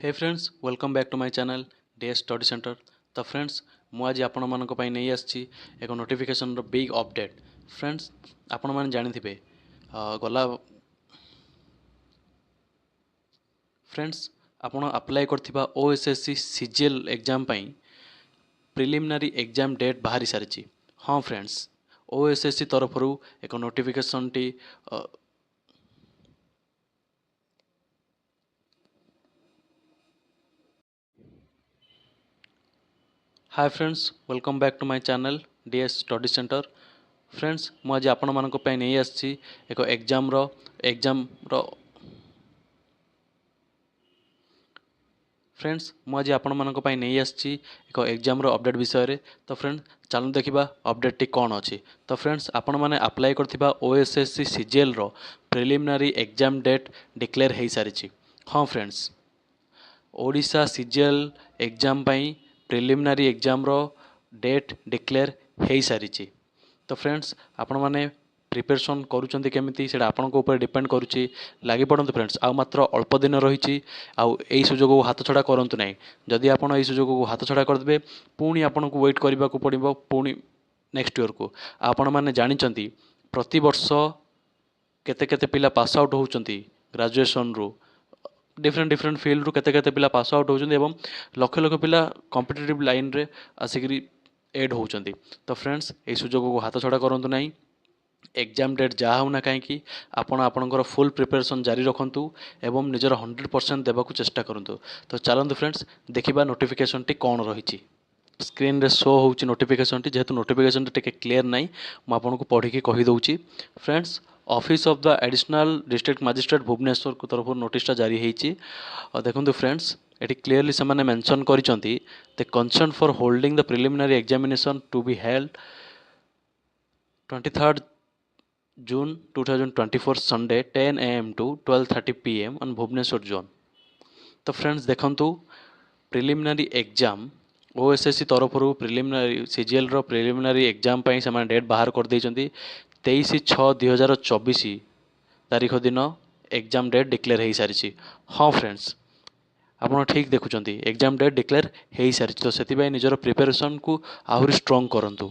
Hey friends welcome back to my channel day study center. तो friends मु आज आपण मानक पई नहीं आछि एक नोटिफिकेशन रो बिग अपडेट। फ्रेंड्स आपण माने जानि थिबे गला फ्रेंड्स आपण अप्लाई करथिबा ओएसएससी सीजीएल एग्जाम पई प्रिलिमिनरी एग्जाम डेट बाहरी सारिछि। हाँ फ्रेंड्स ओएसएससी तरफरु एक नोटिफिकेशन टी hi friends welcome back to my channel DS study center. Friends मु आज आपण मानक पई नहीं आछि एक एग्जाम रो फ्रेंड्स मु आज आपण मानक पई नहीं आछि एक एग्जाम रो अपडेट विषय रे। तो फ्रेंड्स चलो देखिबा अपडेट टी कोन अछि। तो फ्रेंड्स आपण माने अप्लाई करथिबा ओएसएससी सीजीएल रो प्रिलिमिनरी एग्जाम डेट डिक्लेयर हेई सारिछि। हाँ फ्रेंड्स ओडिशा सीजीएल एग्जाम पई प्रिलिमिनरी एग्जाम रो डेट डिक्लेयर हेई सारिछि। तो फ्रेंड्स आपण माने प्रिपरेशन करूचंती केमिति सेटा आपनको ऊपर डिपेंड करूची। लागि पड़ंतु फ्रेंड्स आ मात्र अल्प दिन रहिछि आउ एई सुजोग को हाथ छडा करंतु नाही। जदि आपण एई सुजोग को हाथ छडा कर देबे पुणी आपनको वेट करबा को पड़िबो पुणी नेक्स्ट ईयर को। आपण माने जानिचंती प्रति वर्ष केते केते पिला पास आउट होउचंती ग्रेजुएशन रो डिफरेंट फील्ड रू केते केते पिला पास आउट होउचंती एवं लक्ष लक्ष पिला कॉम्पिटिटिव लाइन रे आसिकरी एड होउचंती। तो फ्रेंड्स एई सुजोग को हाथ छडा करंतु नाही। एग्जाम डेट जहाँ होना कहीं आपण आपणकर फुल प्रिपरेशन जारी रखु एवं निजर 100% देवाक चेष्टा करूँ। तो चलते फ्रेंड्स देखिबा नोटिफिकेशन टी कौन रही स्क्रीन रे शो होची नोटिफिकेशन टी। जेहेतु नोटिफिकेशन टी क्लियर नाई मु आपनको पढ़ी कही दउची। Friends office of the additional district magistrate Bhubaneswar को तरफ नोटिसटा जारी होती। देखो फ्रेंड्स एटी क्लियरली से माने मेंशन करिसंती the concern for holding the preliminary examination to be held 23rd June 2024 Sunday 10 AM to 12:30 PM on Bhubaneswar zone. तो फ्रेंड्स देखंतु प्रिलिमिनरी एग्जाम ओएसएससी तरफ प्रिलिमिनरी सीजीएल रो प्रिलिमिनरी एग्जाम पई से डेट बाहर कर देइचंती 23/6/2024 तारीख दिन एग्जाम डेट डिक्लेयर हो सारी। हाँ फ्रेंड्स आपड़ ठीक देखुं एग्जाम डेट डिक्लेयर हो सारी। तो से निजर प्रिपरेशन को आहरी स्ट्रंग करूँ।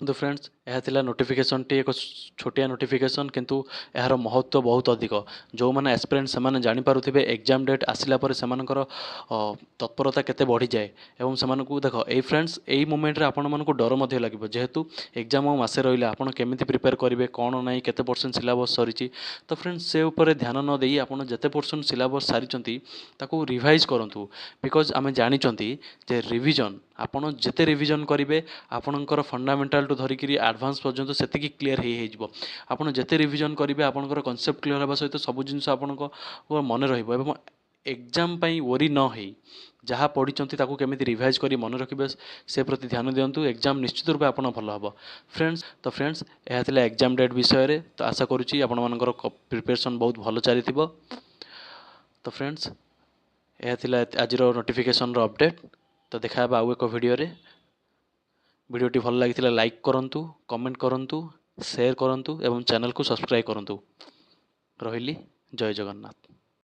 तो फ्रेंड्स यह थिला नोटिफिकेशन टी एक छोटिया नोटिफिकेशन किंतु यार महत्व बहुत अधिक। जो मैंने एस्पिरेंट से जानी पारुथिबे एग्जाम डेट आसिला पर सेमानकर तत्परता केते बढ़ी जाए एवं सेमानकु देखो ए फ्रेंड्स एई मोमेंट रे आपण मानकु डर मध्ये लागिबो। जेहेतु एग्जाम मासे रहिला आपण केमिति प्रिपेयर करिवे कोन नाही केते परसेंट सिलेबस सरीची। तो फ्रेंड्स से ऊपर ध्यान न देई आपण जेते परसेंट सिलेबस सारीचंती ताकू रिवाइज करंतु। बिकॉज आमे जानिचंती जे रिवीजन आपण जेते रिवीजन करिवे आपणकर फंडामेंटल टू धरिकी एडवांस पर्यंत सेतिकी क्लियर हो आपन जेते रिवीजन करिवे आपणकर कॉन्सेप्ट क्लियर होबा सहित सब जिनिस आपणको मन रहइबो एवं एग्जाम पई वरी न होई जहाँ पढ़ी ताकू केमिति रिवाइज करी मन रखिबे से प्रति ध्यान दियंतु। एग्जाम निश्चित रूप आपण भल हबो फ्रेंड्स। तो फ्रेंड्स यह थिला एग्जाम डेट विषय रे। तो आशा करूची आपण मानकर प्रिपरेशन बहुत भल चलीथिबो। तो फ्रेंड्स यह थिला आज नोटिफिकेशन रो अपडेट। तो देखा आउ एक वीडियो रे। वीडियोटी भल लगी लाइक करंतु कमेंट करंतु शेयर करंतु एवं चैनल को सब्सक्राइब करंतु। रहिली जय जगन्नाथ।